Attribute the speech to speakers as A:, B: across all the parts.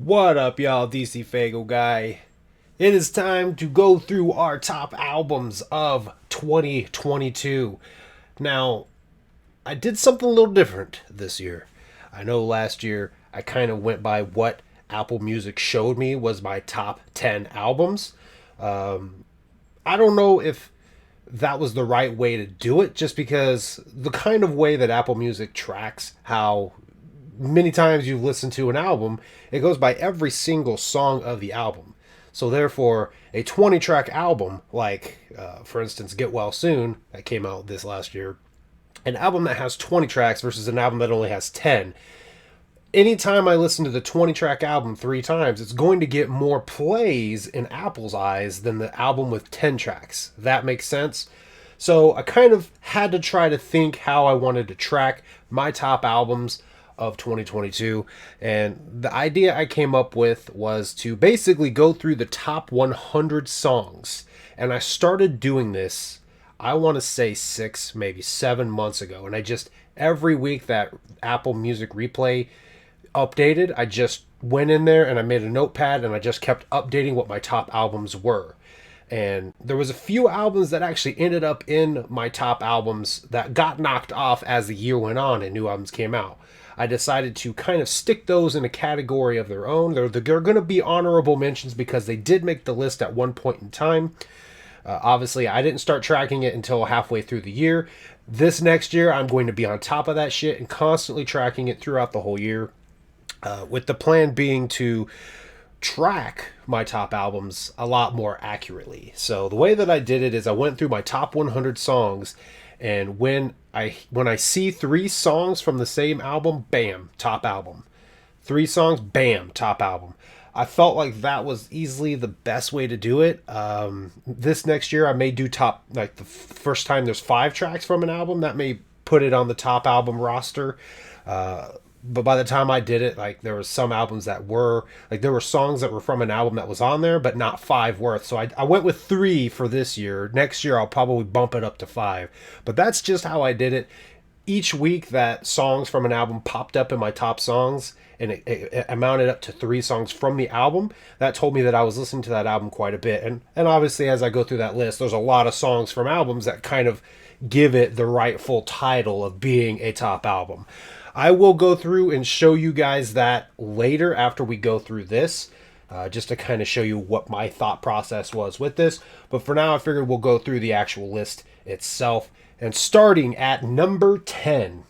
A: What up, y'all? DCFAYGOGUY. It is time to go through our top albums of 2022. Now, I did something a little different this year. I know last year I kind of went by what Apple Music showed me was my top 10 albums. I don't know if that was the right way to do it, just because the kind of way that Apple Music tracks how many times you've listened to an album, it goes by every single song of the album. So therefore, a 20 track album, like for instance Get Well Soon, that came out this last year, an album that has 20 tracks versus an album that only has 10. Anytime I listen to the 20 track album 3 times, it's going to get more plays in Apple's eyes than the album with 10 tracks. That makes sense? So I kind of had to try to think how I wanted to track my top albums of 2022. And the idea I came up with was to basically go through the top 100 songs. And I started doing this, I want to say 6, maybe 7 months ago. And I just, every week that Apple Music Replay updated, I just went in there and I made a notepad and I just kept updating what my top albums were. And there was a few albums that actually ended up in my top albums that got knocked off as the year went on and new albums came out. I decided to kind of stick those in a category of their own. They're going to be honorable mentions because they did make the list at one point in time. Obviously, I didn't start tracking it until halfway through the year. This next year, I'm going to be on top of that shit and constantly tracking it throughout the whole year. With the plan being to track my top albums a lot more accurately. So the way that I did it is I went through my top 100 songs, and when I see 3 songs from the same album, bam, top album. 3 songs, bam, top album. I felt like that was easily the best way to do it. This next year I may do top, like the first time there's 5 tracks from an album, that may put it on the top album roster. But by the time I did it, like there was some albums that were like there were songs that were from an album that was on there, but not 5 worth. So I went with 3 for this year. Next year I'll probably bump it up to 5. But that's just how I did it. Each week that songs from an album popped up in my top songs, and it amounted up to 3 songs from the album. That told me that I was listening to that album quite a bit. And obviously as I go through that list, there's a lot of songs from albums that kind of give it the rightful title of being a top album. I will go through and show you guys that later after we go through this, just to kind of show you what my thought process was with this. But for now, I figured we'll go through the actual list itself. And starting at number 10,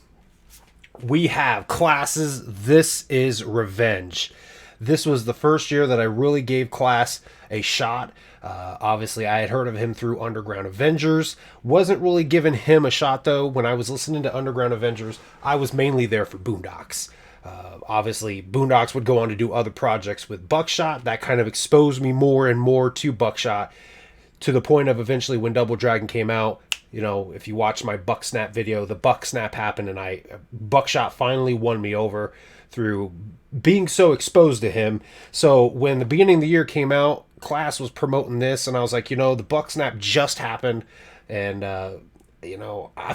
A: we have Class's This Is Revenge. This was the first year that I really gave Class a shot. Obviously, I had heard of him through Underground Avengers. Wasn't really giving him a shot, though. When I was listening to Underground Avengers, I was mainly there for Boondocks. Obviously, Boondocks would go on to do other projects with Buckshot. That kind of exposed me more and more to Buckshot, to the point of eventually when Double Dragon came out. You know, if you watch my Buck Snap video, the Buck Snap happened, and Buckshot finally won me over through being so exposed to him. So when the beginning of the year came out, Class was promoting this, and I was like, the Buck Snap just happened, and I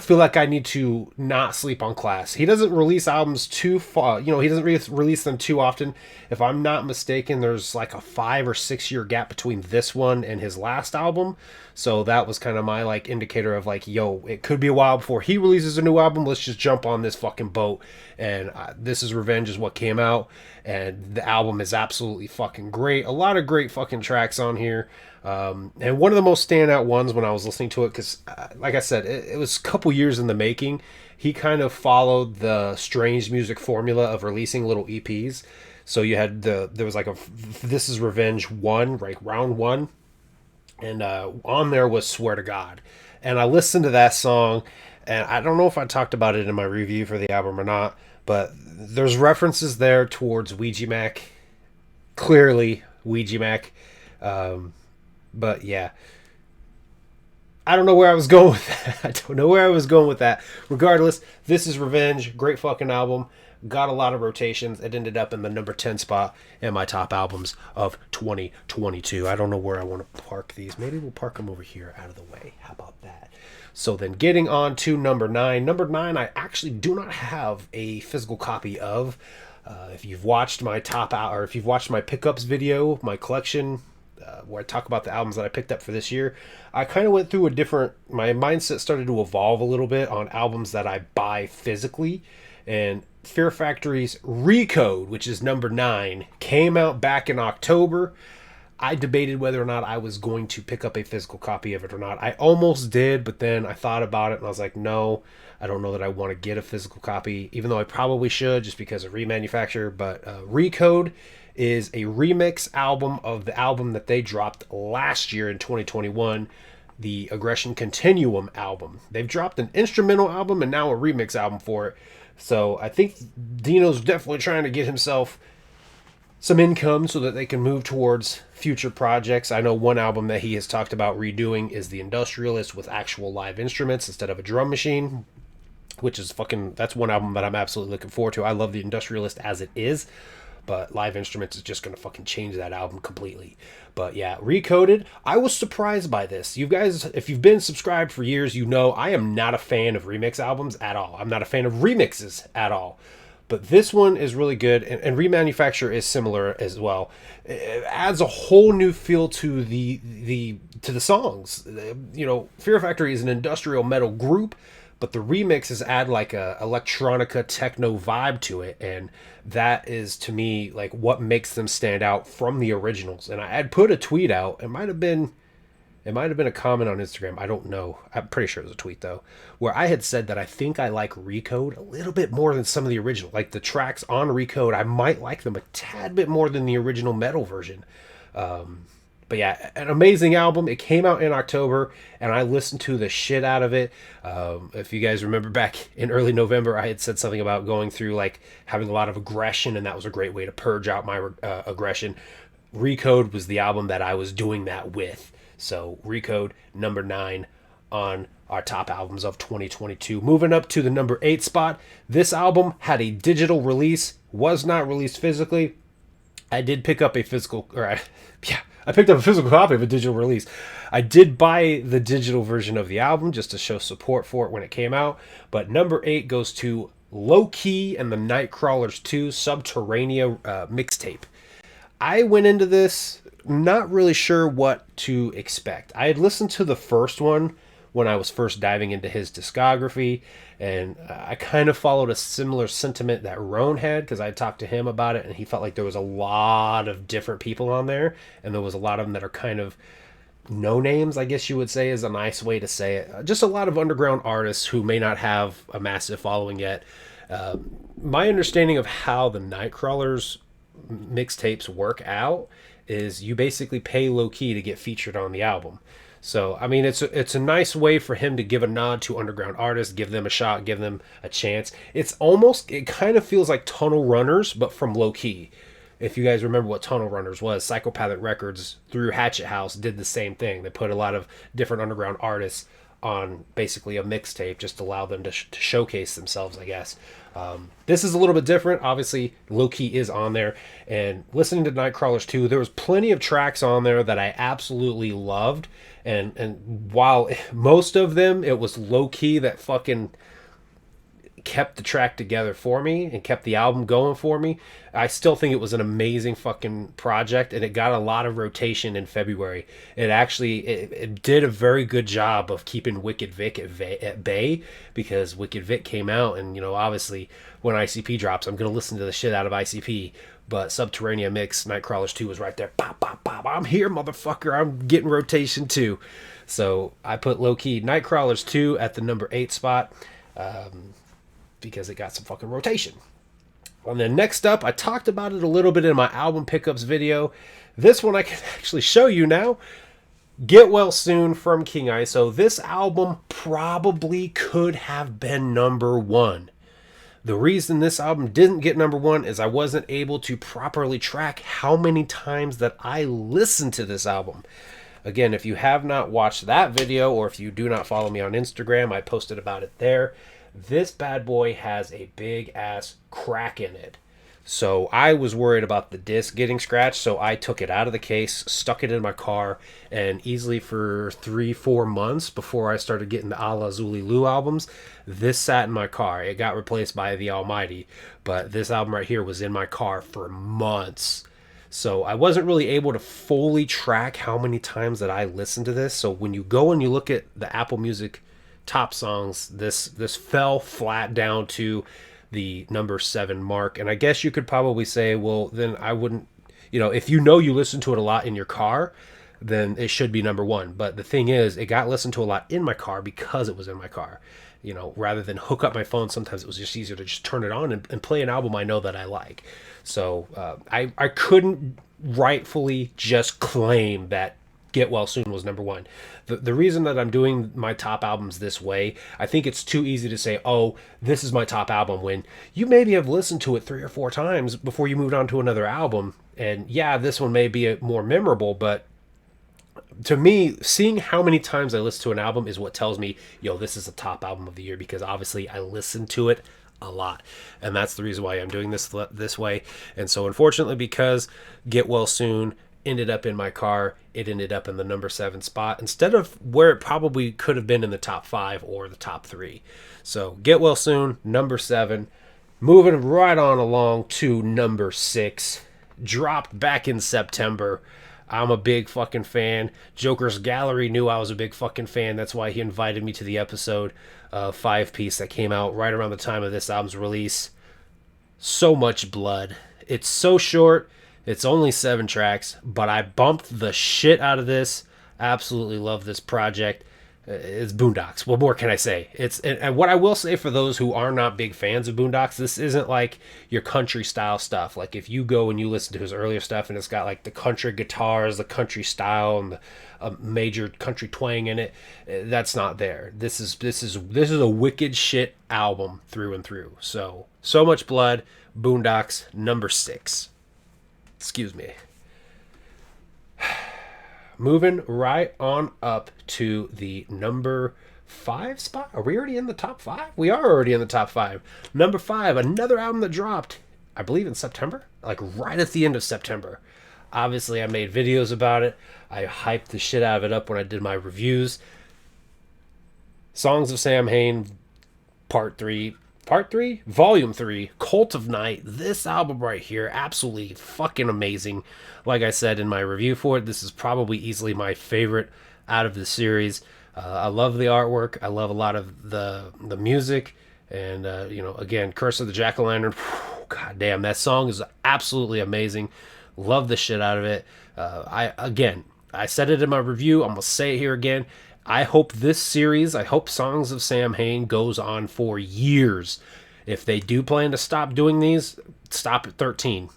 A: feel like I need to not sleep on Class. He doesn't release albums too far, he doesn't release them too often. If I'm not mistaken, there's like a 5 or 6 year gap between this one and his last album. So that was kind of my like indicator of like, it could be a while before he releases a new album. Let's just jump on this fucking boat. And This Is Revenge is what came out, and the album is absolutely fucking great. A lot of great fucking tracks on here. And one of the most standout ones when I was listening to it, because like I said, it was a couple years in the making. He kind of followed the Strange Music formula of releasing little EPs. So you had there was like a This Is Revenge 1, like round 1. And on there was Swear to God. And I listened to that song, and I don't know if I talked about it in my review for the album or not, but there's references there towards Ouija Mac. Clearly, Ouija Mac. But yeah, I don't know where I was going with that. Regardless, This Is Revenge, great fucking album. Got a lot of rotations. It ended up in the number 10 spot in my top albums of 2022. I don't know where I want to park these. Maybe we'll park them over here out of the way. How about that? So then getting on to number 9. Number 9, I actually do not have a physical copy of. If you've watched my top out, or if you've watched my pickups video, my collection, where I talk about the albums that I picked up for this year, I kind of went through a different. My mindset started to evolve a little bit on albums that I buy physically, and Fear Factory's Recode, which is number 9, came out back in October. I debated whether or not I was going to pick up a physical copy of it or not. I almost did, but then I thought about it and I was like, no, I don't know that I want to get a physical copy, even though I probably should just because of remanufacture. But Recode is a remix album of the album that they dropped last year in 2021, the Aggression Continuum album. They've dropped an instrumental album and now a remix album for it. So I think Dino's definitely trying to get himself some income so that they can move towards future projects. I know one album that he has talked about redoing is The Industrialist with actual live instruments instead of a drum machine, which is that's one album that I'm absolutely looking forward to. I love The Industrialist as it is, but live instruments is just going to fucking change that album completely. But yeah, Recoded. I was surprised by this. You guys, if you've been subscribed for years, you know I am not a fan of remix albums at all. I'm not a fan of remixes at all. But this one is really good, and Remanufacture is similar as well. It adds a whole new feel to the songs. You know, Fear Factory is an industrial metal group, but the remixes add like a electronica techno vibe to it, and that is to me like what makes them stand out from the originals. And I had put a tweet out. It might have been a comment on Instagram. I don't know. I'm pretty sure it was a tweet, though, where I had said that I think I like Recode a little bit more than some of the original. Like the tracks on Recode, I might like them a tad bit more than the original metal version. But yeah, an amazing album. It came out in October, and I listened to the shit out of it. If you guys remember back in early November, I had said something about going through, like, having a lot of aggression, and that was a great way to purge out my aggression. Recode was the album that I was doing that with. So Recode, number 9 on our top albums of 2022. Moving up to the number 8 spot. This album had a digital release, was not released physically. I did pick up a physical, I picked up a physical copy of a digital release. I did buy the digital version of the album just to show support for it when it came out. But number 8 goes to Low Key and the Nightcrawlers 2 Subterranea mixtape. I went into this not really sure what to expect. I had listened to the first one when I was first diving into his discography, and I kind of followed a similar sentiment that Roan had, because I talked to him about it, and he felt like there was a lot of different people on there, and there was a lot of them that are kind of no names, I guess you would say is a nice way to say it. Just a lot of underground artists who may not have a massive following yet. My understanding of how the Nightcrawlers mixtapes work out is you basically pay Low Key to get featured on the album. So, I mean, it's a nice way for him to give a nod to underground artists, give them a shot, give them a chance. It kind of feels like Tunnel Runners, but from Low Key. If you guys remember what Tunnel Runners was, Psychopathic Records through Hatchet House did the same thing. They put a lot of different underground artists on basically a mixtape just to allow them to showcase themselves, I guess. This is a little bit different. Obviously, Low Key is on there. And listening to Nightcrawlers 2, there was plenty of tracks on there that I absolutely loved. And while most of them, it was Low Key that fucking kept the track together for me and kept the album going for me, I still think it was an amazing fucking project, and it got a lot of rotation in February. It actually it did a very good job of keeping Wicked Vic at bay, because Wicked Vic came out, and, you know, obviously when ICP drops, I'm going to listen to the shit out of ICP, but Subterranea Mix, Nightcrawlers 2 was right there. Pop, pop, pop. I'm here, motherfucker. I'm getting rotation too. So I put Low Key Nightcrawlers 2 at the number 8 spot. Because it got some fucking rotation. And then next up, I talked about it a little bit in my album pickups video. This one I can actually show you now. Get Well Soon from King ISO. This album probably could have been number 1. The reason this album didn't get number 1 is I wasn't able to properly track how many times that I listened to this album. Again, if you have not watched that video, or if you do not follow me on Instagram, I posted about it there. This bad boy has a big ass crack in it. So I was worried about the disc getting scratched, so I took it out of the case, stuck it in my car, and easily for 3-4 months before I started getting the A La Zuli Lu albums, this sat in my car. It got replaced by The Almighty, but this album right here was in my car for months. So I wasn't really able to fully track how many times that I listened to this. So when you go and you look at the Apple Music top songs, this fell flat down to the number 7 mark. And I guess you could probably say, well, then I wouldn't, if you listen to it a lot in your car, then it should be number 1. But the thing is, it got listened to a lot in my car because it was in my car. Rather than hook up my phone, sometimes it was just easier to just turn it on and play an album I know that I like. So I couldn't rightfully just claim that Get Well Soon was number 1. The reason that I'm doing my top albums this way, I think it's too easy to say, oh, this is my top album, when you maybe have listened to it 3 or 4 times before you moved on to another album. And yeah, this one may be more memorable, but to me, seeing how many times I listen to an album is what tells me, this is the top album of the year, because obviously I listen to it a lot. And that's the reason why I'm doing this way. And so unfortunately, because Get Well Soon ended up in my car, it ended up in the number 7 spot instead of where it probably could have been in the top 5 or the top 3. So Get Well Soon, number 7. Moving right on along to number 6. Dropped back in September. I'm a big fucking fan. Joker's Gallery knew I was a big fucking fan. That's why he invited me to the episode 5-piece that came out right around the time of this album's release. So much blood. It's so short. It's only 7 tracks, but I bumped the shit out of this. Absolutely love this project. It's Boondocks. What more can I say? And what I will say for those who are not big fans of Boondocks, this isn't like your country style stuff. Like if you go and you listen to his earlier stuff and it's got like the country guitars, the country style, and a major country twang in it, that's not there. This is a wicked shit album through and through. So much blood. Boondocks, number 6. Excuse me. Moving right on up to the number 5 spot. Are we already in the top 5? We are already in the top 5. Number 5, another album that dropped, I believe in September, like right at the end of September. Obviously, I made videos about it. I hyped the shit out of it up when I did my reviews. Songs of Samhain, Volume 3, Cult of Night. This album right here, absolutely fucking amazing. Like I said in my review for it, this is probably easily my favorite out of the series. I love the artwork. I love a lot of the music. And, again, Curse of the Jack-O-Lantern. God damn, that song is absolutely amazing. Love the shit out of it. I said it in my review. I'm going to say it here again. I hope this series, Songs of Samhain goes on for years. If they do plan to stop doing these, stop at 13.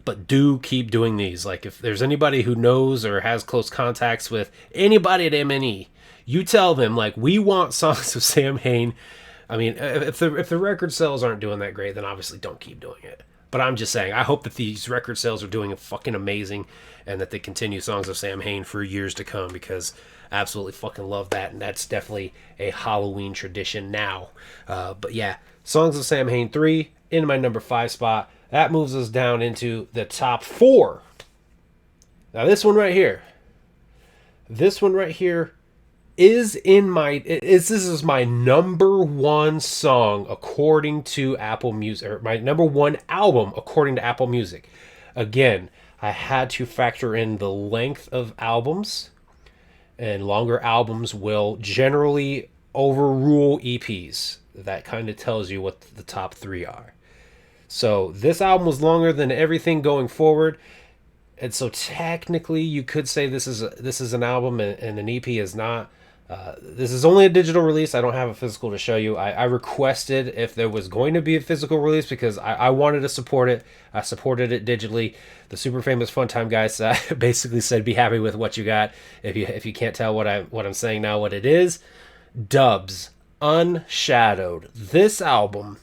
A: But do keep doing these. Like, if there's anybody who knows or has close contacts with anybody at MNE, you tell them, like, we want Songs of Samhain. I mean, if the record sales aren't doing that great, then obviously don't keep doing it. But I'm just saying, I hope that these record sales are doing fucking amazing and that they continue Songs of Samhain for years to come, because absolutely fucking love that, and that's definitely a Halloween tradition now. But yeah, Songs of Samhain 3 in my number 5 spot. That moves us down into the top 4. Now this one right here is this is my number 1 song according to Apple Music, or my number 1 album according to Apple Music. Again, I had to factor in the length of albums, and longer albums will generally overrule EPs. That kind of tells you what the top 3 are. So this album was longer than everything going forward. And so technically you could say this is an album and an EP is not. This is only a digital release. I don't have a physical to show you. I requested if there was going to be a physical release because I wanted to support it. I supported it digitally. The super famous Fun Time guys basically said, be happy with what you got. If you can't tell what I'm saying now, what it is. Dubs, Unshadowed. This album,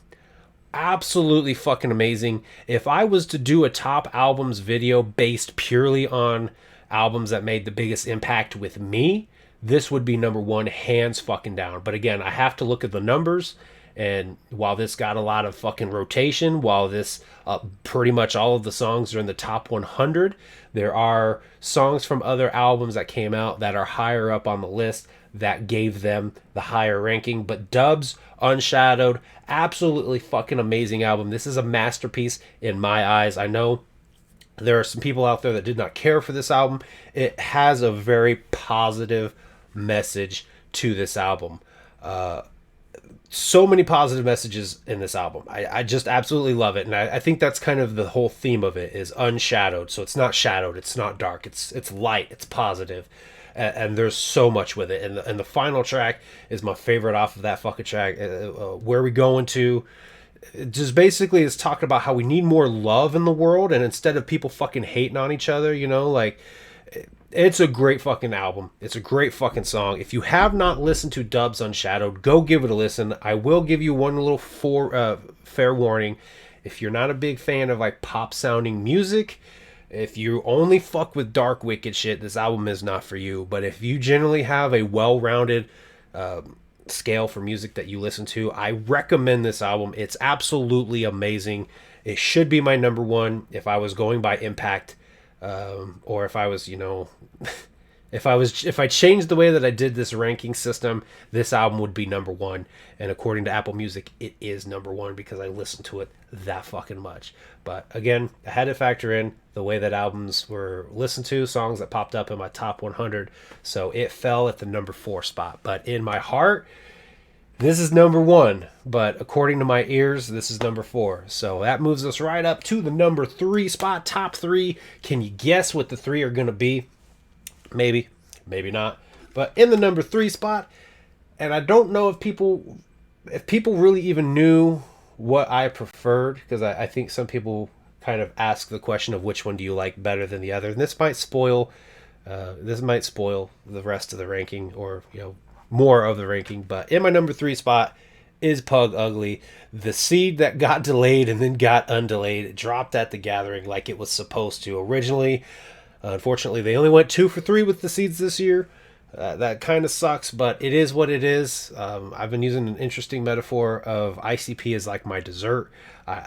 A: absolutely fucking amazing. If I was to do a top albums video based purely on albums that made the biggest impact with me, this would be number 1, hands fucking down. But again, I have to look at the numbers And while this got a lot of fucking rotation, while this pretty much all of the songs are in the top 100, there are songs from other albums that came out that are higher up on the list that gave them the higher ranking. But Dubs Unshadowed, absolutely fucking amazing album. This is a masterpiece in my eyes. I know there are some people out there that did not care for this album. It has a very positive message to this album. So many positive messages in this album. I just absolutely love it. And I think that's kind of the whole theme of it, is unshadowed. So it's not shadowed, it's not dark, it's light, it's positive. And there's so much with it. And the final track is my favorite off of that fucking track. Where We Going To? It just basically is talking about how we need more love in the world, and instead of people fucking hating on each other, you know, like, it's a great fucking album. It's a great fucking song. If you have not listened to Dubs Unshadowed, go give it a listen. I will give you one little fair warning. If you're not a big fan of like pop sounding music, if you only fuck with dark wicked shit, this album is not for you. But if you generally have a well-rounded scale for music that you listen to, I recommend this album. It's absolutely amazing. It should be my number one if I was going by impact, or if I was, you know, if I changed the way that I did this ranking system, this album would be number one. And according to Apple Music, it is number one because I listened to it that fucking much. But again, I had to factor in the way that albums were listened to, songs that popped up in my top 100. So it fell at the number 4 spot. But in my heart, this is number 1. But according to my ears, this is number 4. So that moves us right up to the number 3 spot, top 3. Can you guess what the 3 are going to be? Maybe, maybe not. But in the number 3 spot, and I don't know if people really even knew what I preferred, because I think some people kind of ask the question of which one do you like better than the other, and this might spoil the rest of the ranking, or, you know, more of the ranking. But in my number 3 spot is Pug Ugly, the seed that got delayed and then got undelayed. It dropped at the Gathering like it was supposed to originally. Unfortunately, they only went 2 for 3 with the seeds this year. That kind of sucks, but it is what it is. I've been using an interesting metaphor of ICP as like my dessert.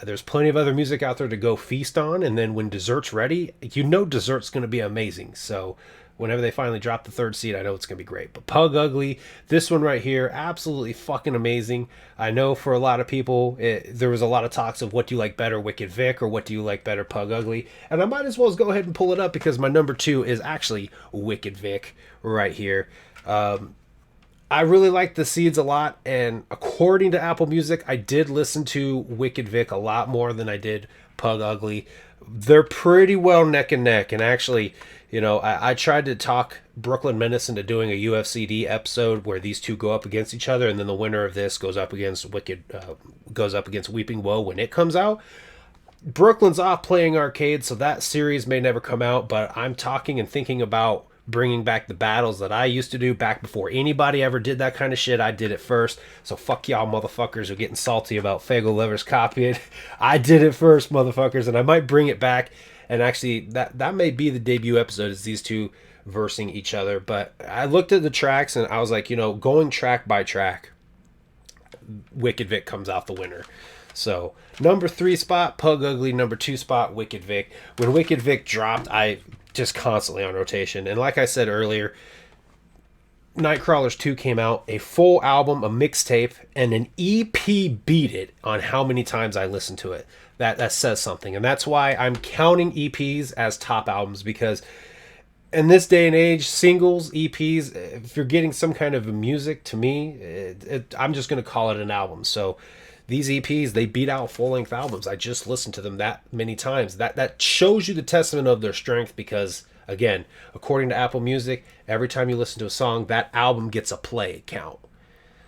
A: There's plenty of other music out there to go feast on, and then when dessert's ready, you know dessert's going to be amazing. So whenever they finally drop the 3rd seed, I know it's going to be great. But Pug Ugly, this one right here, absolutely fucking amazing. I know for a lot of people, there was a lot of talks of what do you like better, Wicked Vic, or what do you like better, Pug Ugly? And I might as well go ahead and pull it up, because my number 2 is actually Wicked Vic right here. I really like the seeds a lot, and according to Apple Music, I did listen to Wicked Vic a lot more than I did Pug Ugly. They're pretty well neck and neck, and actually, you know, I tried to talk Brooklyn Menace into doing a UFCD episode where these two go up against each other, and then the winner of this goes up against Weeping Woe when it comes out. Brooklyn's off playing arcade, so that series may never come out, but I'm talking and thinking about bringing back the battles that I used to do back before anybody ever did that kind of shit. I did it first, so fuck y'all motherfuckers who are getting salty about Faygo Lovers copying. I did it first, motherfuckers, and I might bring it back. And actually, that may be the debut episode, is these two versing each other. But I looked at the tracks, and I was like, you know, going track by track, Wicked Vic comes out the winner. So, number 3 spot, Pug Ugly. Number 2 spot, Wicked Vic. When Wicked Vic dropped, I just constantly on rotation. And like I said earlier, Nightcrawlers 2 came out, a full album, a mixtape, and an EP beat it on how many times I listened to it. That says something. And that's why I'm counting EPs as top albums, because in this day and age, singles, EPs, if you're getting some kind of music, to me, I'm just going to call it an album. So these EPs, they beat out full-length albums. I just listened to them that many times. That shows you the testament of their strength, because, again, according to Apple Music, every time you listen to a song, that album gets a play count.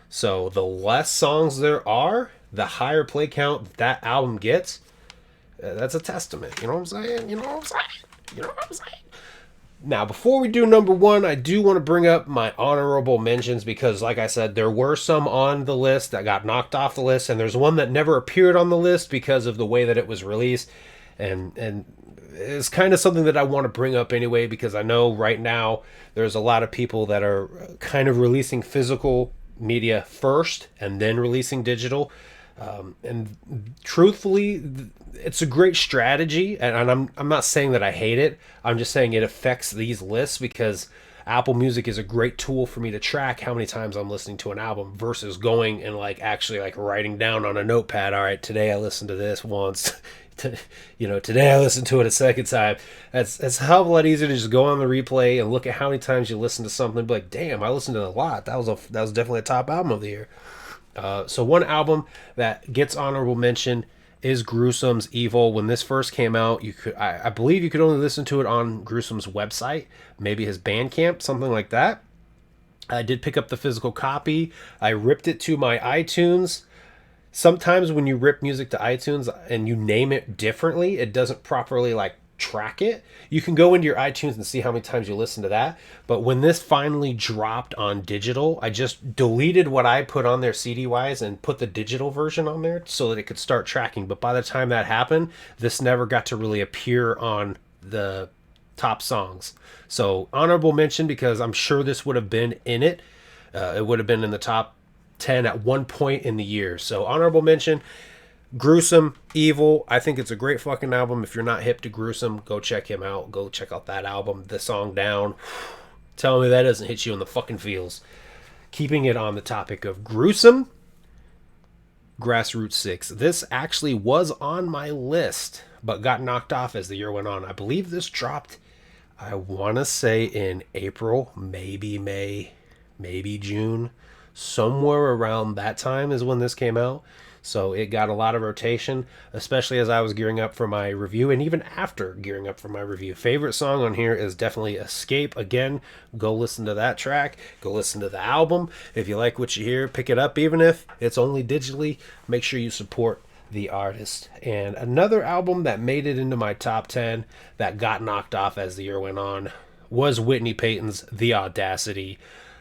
A: So the less songs there are, the higher play count that album gets. That's a testament. You know what I'm saying? You know what I'm saying? Now, before we do number 1, I do want to bring up my honorable mentions, because, like I said, there were some on the list that got knocked off the list, and there's one that never appeared on the list because of the way that it was released. And it's kind of something that I want to bring up anyway, because I know right now there's a lot of people that are kind of releasing physical media first and then releasing digital. And truthfully, it's a great strategy, and I'm not saying that I hate it. I'm just saying it affects these lists because Apple Music is a great tool for me to track how many times I'm listening to an album versus going and like actually like writing down on a notepad. All right, today I listened to this once. Today I listened to it a second time. It's a hell of a lot easier to just go on the replay and look at how many times you listen to something and be like, damn, I listened to it a lot. That was definitely a top album of the year. So one album that gets honorable mention is Gruesome's Evil. When this first came out, I believe you could only listen to it on Gruesome's website, maybe his Bandcamp, something like that. I did pick up the physical copy. I ripped it to my iTunes. Sometimes when you rip music to iTunes and you name it differently, it doesn't properly like track it. You can go into your iTunes and see how many times you listen to that. But when this finally dropped on digital, I just deleted what I put on there CD wise and put the digital version on there so that it could start tracking. But by the time that happened, this never got to really appear on the top songs. So honorable mention because I'm sure this would have been in it. It would have been in the top 10 at one point in the year. So honorable mention, Gruesome, Evil. I think it's a great fucking album. If you're not hip to Gruesome, go check him out. Go check out that album, The Song Down. Tell me that doesn't hit you in the fucking feels. Keeping it on the topic of Gruesome, Grassroots 6. This actually was on my list, but got knocked off as the year went on. I believe this dropped, I want to say in April, maybe May, maybe June. Somewhere around that time is when this came out. So it got a lot of rotation, especially as I was gearing up for my review and even after gearing up for my review. Favorite song on here is definitely Escape. Again, go listen to that track. Go listen to the album. If you like what you hear, pick it up. Even if it's only digitally, make sure you support the artist. And another album that made it into my top 10 that got knocked off as the year went on was Whitney Payton's The Audacity.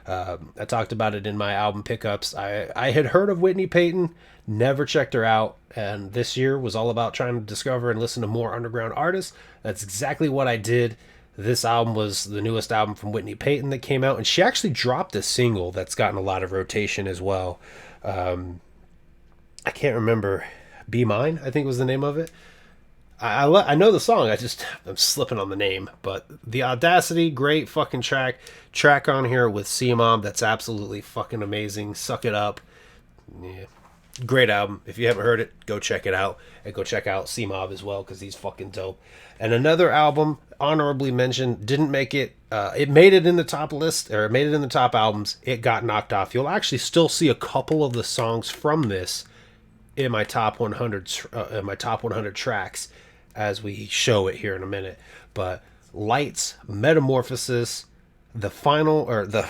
A: I talked about it in my album pickups. I had heard of Whitney Payton, never checked her out, and this year was all about trying to discover and listen to more underground artists. That's exactly what I did. This album was the newest album from Whitney Payton that came out, and she actually dropped a single that's gotten a lot of rotation as well. I can't remember. Be Mine, I think was the name of it. I know the song, I'm slipping on the name, but The Audacity, great fucking track on here with C-Mob that's absolutely fucking amazing. Suck It Up. Yeah. Great album. If you haven't heard it, go check it out, and go check out C-Mob as well because he's fucking dope. And another album honorably mentioned, didn't make it, it made it in the top list, or it made it in the top albums. It got knocked off. You'll actually still see a couple of the songs from this in my top 100 tracks as we show it here in a minute. But Lights, Metamorphosis, the final, or the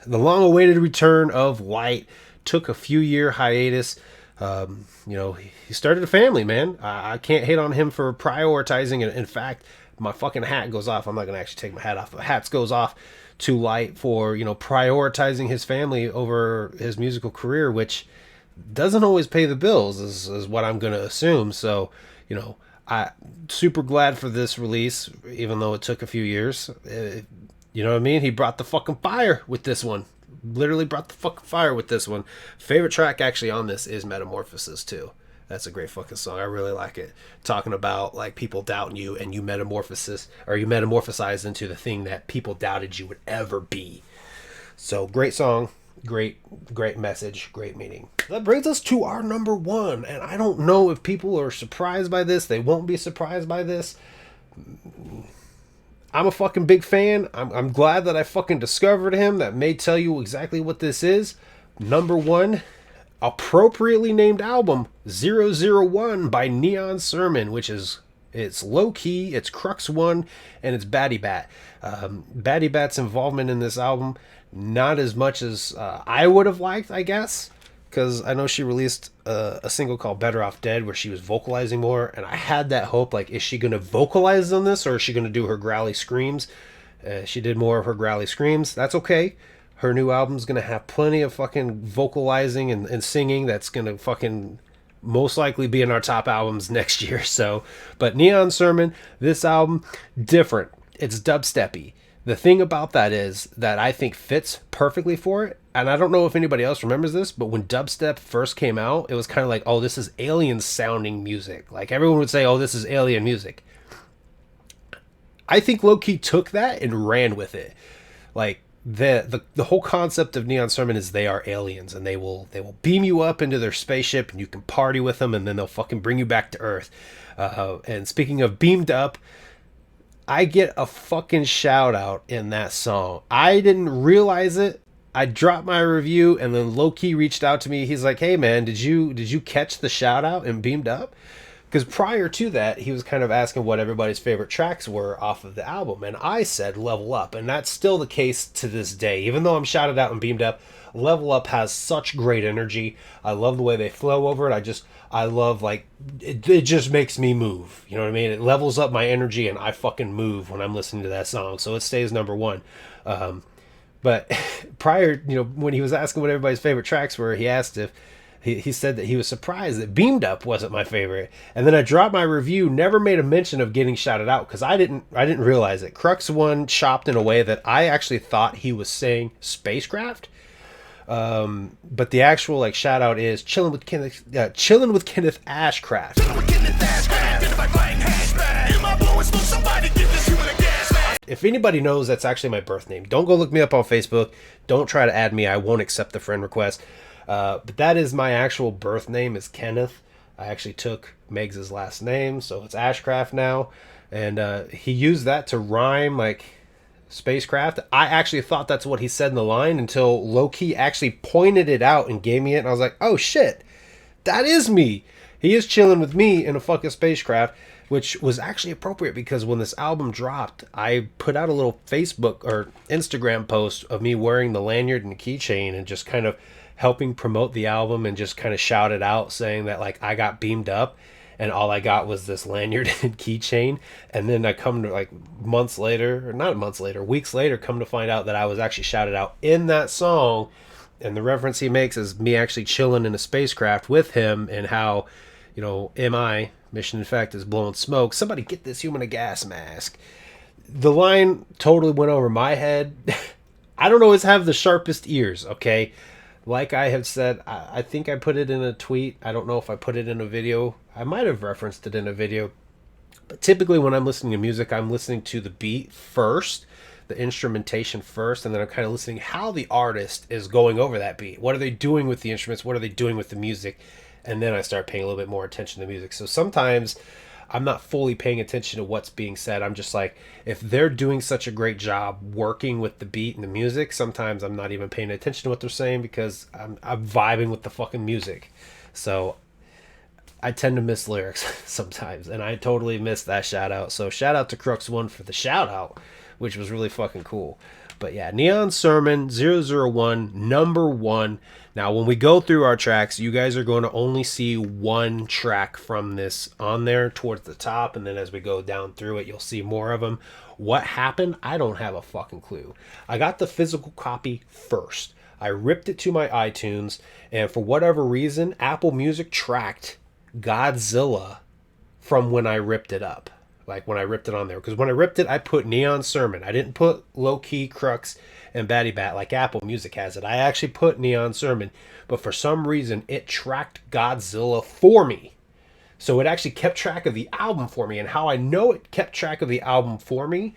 A: long-awaited return of Light, took a few-year hiatus. He started a family, man. I can't hate on him for prioritizing it. In fact, my fucking hat goes off. I'm not gonna actually take my hat off. The hat goes off to Light for prioritizing his family over his musical career, which doesn't always pay the bills, is what I'm gonna assume. So I'm super glad for this release, even though it took a few years. You know what I mean? He brought the fucking fire with this one. Literally brought the fucking fire with this one. Favorite track actually on this is Metamorphosis too. That's a great fucking song. I really like it. Talking about like people doubting you and you metamorphosize into the thing that people doubted you would ever be. So great song. Great message, great meaning. That brings us to our number one, and I don't know if people are surprised by this. They won't be surprised by this. I'm a fucking big fan. I'm glad that I fucking discovered him. That may tell you exactly what this is. Number one, appropriately named album, 001 by Neon Sermon, which is, it's low key, it's Crux One, and it's Batty Bat. Batty Bat's involvement in this album, not as much as I would have liked, I guess, because I know she released a single called Better Off Dead where she was vocalizing more, and I had that hope, like, is she going to vocalize on this, or is she going to do her growly screams? She did more of her growly screams. That's okay. Her new album's going to have plenty of fucking vocalizing and singing that's going to fucking most likely be in our top albums next year. So, but Neon Sermon, this album, different. It's dubsteppy. The thing about that is that I think fits perfectly for it. And I don't know if anybody else remembers this, but when dubstep first came out, it was kind of like, oh, this is alien sounding music. Like everyone would say, oh, this is alien music. I think low-key took that and ran with it. Like the whole concept of Neon Sermon is they are aliens, and they will beam you up into their spaceship, and you can party with them, and then they'll fucking bring you back to Earth. And speaking of beamed up, I get a fucking shout out in that song. I didn't realize it. I dropped my review, and then low-key reached out to me. He's like, hey man, did you catch the shout out in Beamed Up? Because prior to that, he was kind of asking what everybody's favorite tracks were off of the album. And I said Level Up. And that's still the case to this day. Even though I'm shouted out and Beamed Up, Level Up has such great energy. I love the way they flow over it. I love, like, it just makes me move. You know what I mean? It levels up my energy, and I fucking move when I'm listening to that song. So it stays number one. But prior, when he was asking what everybody's favorite tracks were, he asked if... He said that he was surprised that Beamed Up wasn't my favorite. And then I dropped my review, never made a mention of getting shouted out because I didn't realize it. Crux One chopped in a way that I actually thought he was saying spacecraft. But the actual like shout out is chilling with Kenneth Ashcraft. If anybody knows, that's actually my birth name. Don't go look me up on Facebook. Don't try to add me. I won't accept the friend request. But that is my actual birth name, is Kenneth. I actually took Meg's last name, so it's Ashcraft now. And he used that to rhyme like spacecraft. I actually thought that's what he said in the line until Loki actually pointed it out and gave me it. And I was like, oh shit, that is me. He is chilling with me in a fucking spacecraft, which was actually appropriate because when this album dropped, I put out a little Facebook or Instagram post of me wearing the lanyard and the keychain and just kind of helping promote the album and just kind of shout it out saying that like I got beamed up and all I got was this lanyard and keychain. And then I come to like weeks later, come to find out that I was actually shouted out in that song. And the reference he makes is me actually chilling in a spacecraft with him and how, MI, Mission Effect, is blowing smoke. Somebody get this human a gas mask. The line totally went over my head. I don't always have the sharpest ears, okay? Like I have said, I think I put it in a tweet. I don't know if I put it in a video. I might have referenced it in a video. But typically when I'm listening to music, I'm listening to the beat first, the instrumentation first, and then I'm kind of listening how the artist is going over that beat. What are they doing with the instruments? What are they doing with the music? And then I start paying a little bit more attention to the music. So sometimes I'm not fully paying attention to what's being said. I'm just like, if they're doing such a great job working with the beat and the music, sometimes I'm not even paying attention to what they're saying because I'm vibing with the fucking music. So I tend to miss lyrics sometimes, and I totally missed that shout out. So shout out to Crux One for the shout out, which was really fucking cool. But yeah, Neon Sermon 001, number one. Now, when we go through our tracks, you guys are going to only see one track from this on there towards the top. And then as we go down through it, you'll see more of them. What happened? I don't have a fucking clue. I got the physical copy first. I ripped it to my iTunes. And for whatever reason, Apple Music tracked Godzilla from when I ripped it up. Like when I ripped it on there. Because when I ripped it, I put Neon Sermon. I didn't put Low Key, Crux, and Batty Bat like Apple Music has it. I actually put Neon Sermon. But for some reason, it tracked Godzilla for me. So it actually kept track of the album for me. And how I know it kept track of the album for me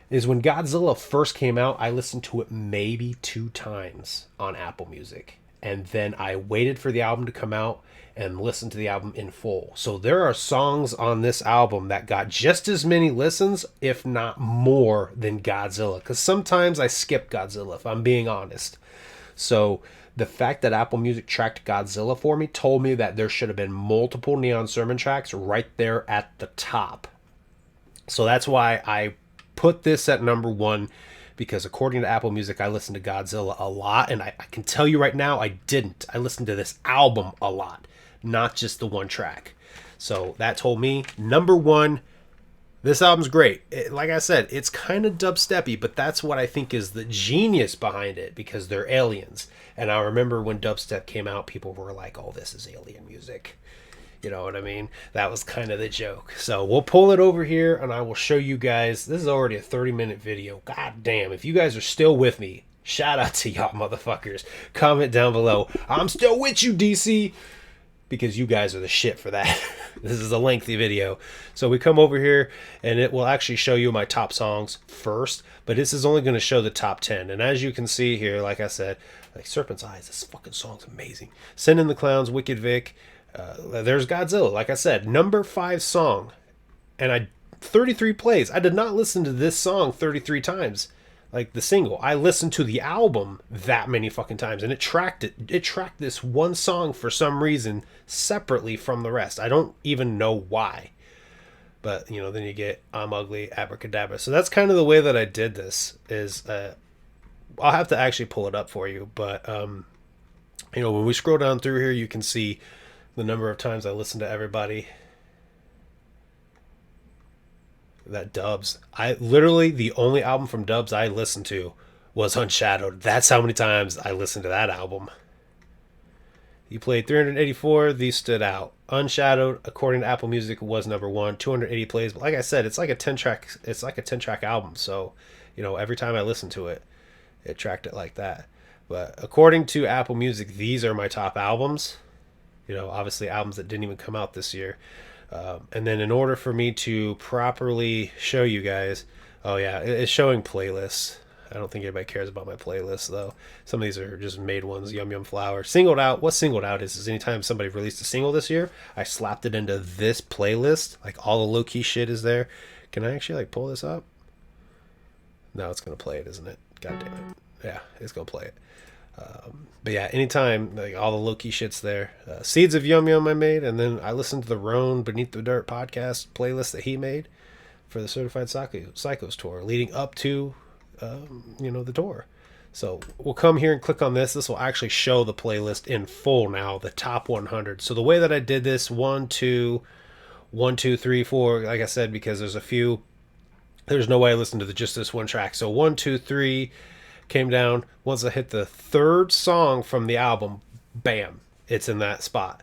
A: is when Godzilla first came out, I listened to it maybe 2 times on Apple Music. And then I waited for the album to come out and listen to the album in full. So there are songs on this album that got just as many listens, if not more, than Godzilla. Because sometimes I skip Godzilla, if I'm being honest. So the fact that Apple Music tracked Godzilla for me told me that there should have been multiple Neon Sermon tracks right there at the top. So that's why I put this at number 1. Because according to Apple Music, I listened to Godzilla a lot. And I can tell you right now, I didn't. I listened to this album a lot, not just the one track. So that told me, number 1, this album's great. Like I said, it's kind of dubsteppy, but that's what I think is the genius behind it, because they're aliens. And I remember when dubstep came out, people were like, oh, this is alien music. You know what I mean? That was kind of the joke. So we'll pull it over here and I will show you guys. This is already a 30-minute video. God damn, if you guys are still with me, shout out to y'all motherfuckers. Comment down below. I'm still with you, DC. Because you guys are the shit for that. This is a lengthy video. So we come over here and it will actually show you my top songs first. But this is only going to show the top 10. And as you can see here, like I said, like Serpent's Eyes, this fucking song's amazing. Send in the Clowns, Wicked Vic. There's Godzilla, like I said, number 5 song, and 33 plays. I did not listen to this song 33 times, like the single. I listened to the album that many fucking times, and it tracked this one song for some reason separately from the rest. I don't even know why, but you know, then you get I'm Ugly, Abracadabra. So that's kind of the way that I did this. Is I'll have to actually pull it up for you, but you know, when we scroll down through here, you can see the number of times I listened to everybody. That Dubs. I literally, the only album from Dubs I listened to was Unshadowed. That's how many times I listened to that album. You played 384, these stood out. Unshadowed, according to Apple Music, was number 1, 280 plays. But like I said, it's like a 10-track album. So, you know, every time I listened to it, it tracked it like that. But according to Apple Music, these are my top albums. You know, obviously albums that didn't even come out this year. And then in order for me to properly show you guys, oh yeah, it's showing playlists. I don't think anybody cares about my playlists though. Some of these are just made ones. Yum Yum Flower. Singled out. What singled out is anytime somebody released a single this year, I slapped it into this playlist. Like all the low key shit is there. Can I actually like pull this up? No, it's gonna play it, isn't it? God damn it. Yeah, it's gonna play it. But yeah, anytime, like all the low-key shit's there. Seeds of Yum Yum I made, and then I listened to the Roan Beneath the Dirt podcast playlist that he made for the Certified Psychos tour, leading up to, you know, the tour. So we'll come here and click on this. This will actually show the playlist in full now, the top 100. So the way that I did this, 1, 2, 3, 4, like I said, because there's a few, there's no way I listened to just this one track. So 1, 2, 3... came down. Once I hit the 3rd song from the album, bam, it's in that spot.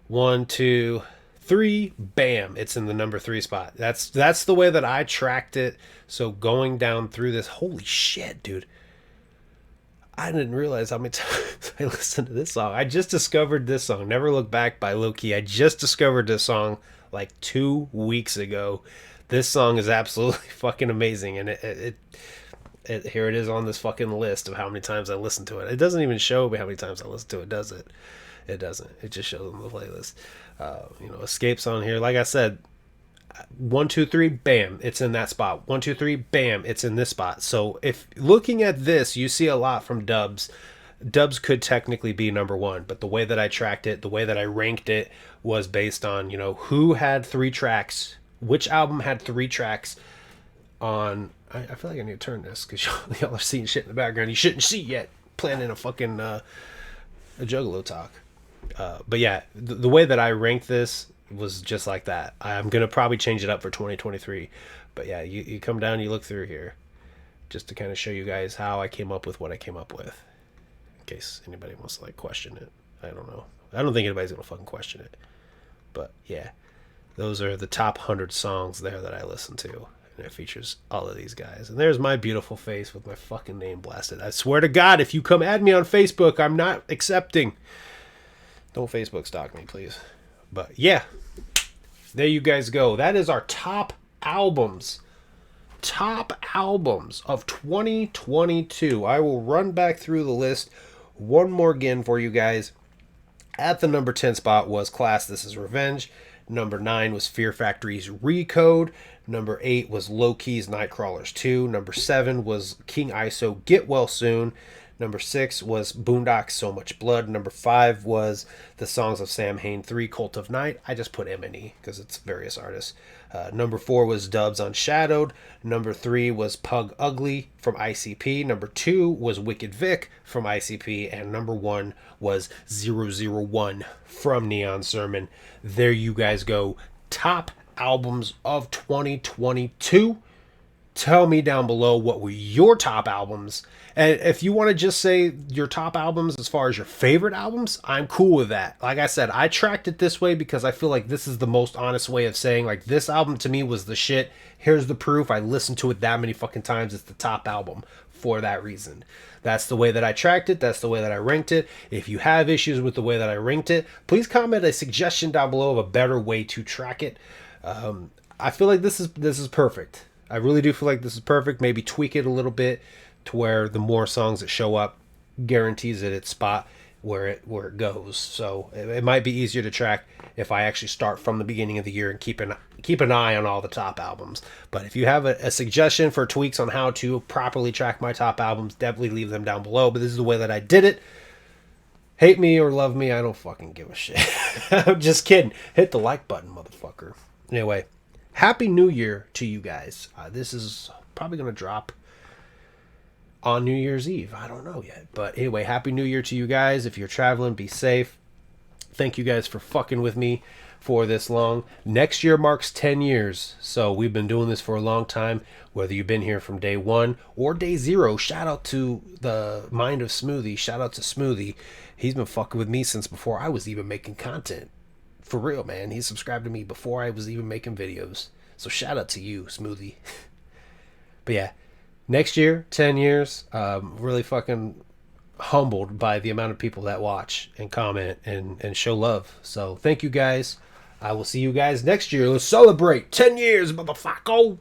A: 1, 2, 3, bam, it's in the number 3 spot. That's the way that I tracked it. So going down through this, holy shit, dude, I didn't realize how many times I listened to this song. I just discovered this song, Never Look Back by Low-Key. I just discovered this song like 2 weeks ago. This song is absolutely fucking amazing, and here it is on this fucking list of how many times I listened to it. It doesn't even show me how many times I listened to it, does it? It doesn't. It just shows on the playlist. You know, Escape's on here. Like I said, 1, 2, 3, bam, it's in that spot. 1, 2, 3, bam, it's in this spot. So if looking at this, you see a lot from Dubs. Dubs could technically be number 1, but the way that I tracked it, the way that I ranked it was based on, you know, who had 3 tracks, which album had 3 tracks on. I feel like I need to turn this because y'all are seeing shit in the background you shouldn't see yet. Planning a fucking a Juggalo talk. But yeah, the way that I ranked this was just like that. I'm going to probably change it up for 2023. But yeah, you come down, you look through here just to kind of show you guys how I came up with what I came up with. In case anybody wants to like question it. I don't know. I don't think anybody's going to fucking question it. But yeah, those are the top 100 songs there that I listen to. And it features all of these guys. And there's my beautiful face with my fucking name blasted. I swear to God, if you come add me on Facebook, I'm not accepting. Don't Facebook stalk me, please. But yeah, there you guys go. That is our top albums. Top albums of 2022. I will run back through the list one more again for you guys. At the number 10 spot was Class, This Is Revenge. Number 9 was Fear Factory's Recode. Number 8 was Low-Key's Nightcrawlers 2. Number 7 was King ISO Get Well Soon. Number 6 was Boondocks So Much Blood. Number 5 was the Songs of Samhain 3 Cult of Night. I just put M&E because it's various artists. Number 4 was Dubs Unshadowed. Number 3 was Pug Ugly from ICP. Number 2 was Wicked Vic from ICP. And number 1 was 001 from Neon Sermon. There you guys go. Top albums of 2022. Tell me down below what were your top albums. And if you want to just say your top albums as far as your favorite albums, I'm cool with that. Like I said, I tracked it this way because I feel like this is the most honest way of saying, like, this album to me was the shit. Here's the proof. I listened to it that many fucking times. It's the top album for that reason. That's the way that I tracked it. That's the way that I ranked it. If you have issues with the way that I ranked it, please comment a suggestion down below of a better way to track it. I feel like this is perfect. I really do feel like this is perfect. Maybe tweak it a little bit to where the more songs that show up guarantees it its spot where it goes. So it might be easier to track if I actually start from the beginning of the year and keep an eye on all the top albums. But if you have a suggestion for tweaks on how to properly track my top albums, definitely leave them down below. But this is the way that I did it. Hate me or love me, I don't fucking give a shit. I'm just kidding. Hit the like button, motherfucker. Anyway, Happy New Year to you guys. This is probably going to drop on New Year's Eve. I don't know yet. But anyway, Happy New Year to you guys. If you're traveling, be safe. Thank you guys for fucking with me for this long. Next year marks 10 years. So we've been doing this for a long time. Whether you've been here from day 1 or day 0, shout out to the mind of Smoothie. Shout out to Smoothie. He's been fucking with me since before I was even making content. For real, man. He subscribed to me before I was even making videos. So shout out to you, Smoothie. But yeah, next year, 10 years. Really fucking humbled by the amount of people that watch and comment and show love. So thank you guys. I will see you guys next year. Let's celebrate 10 years, motherfucker.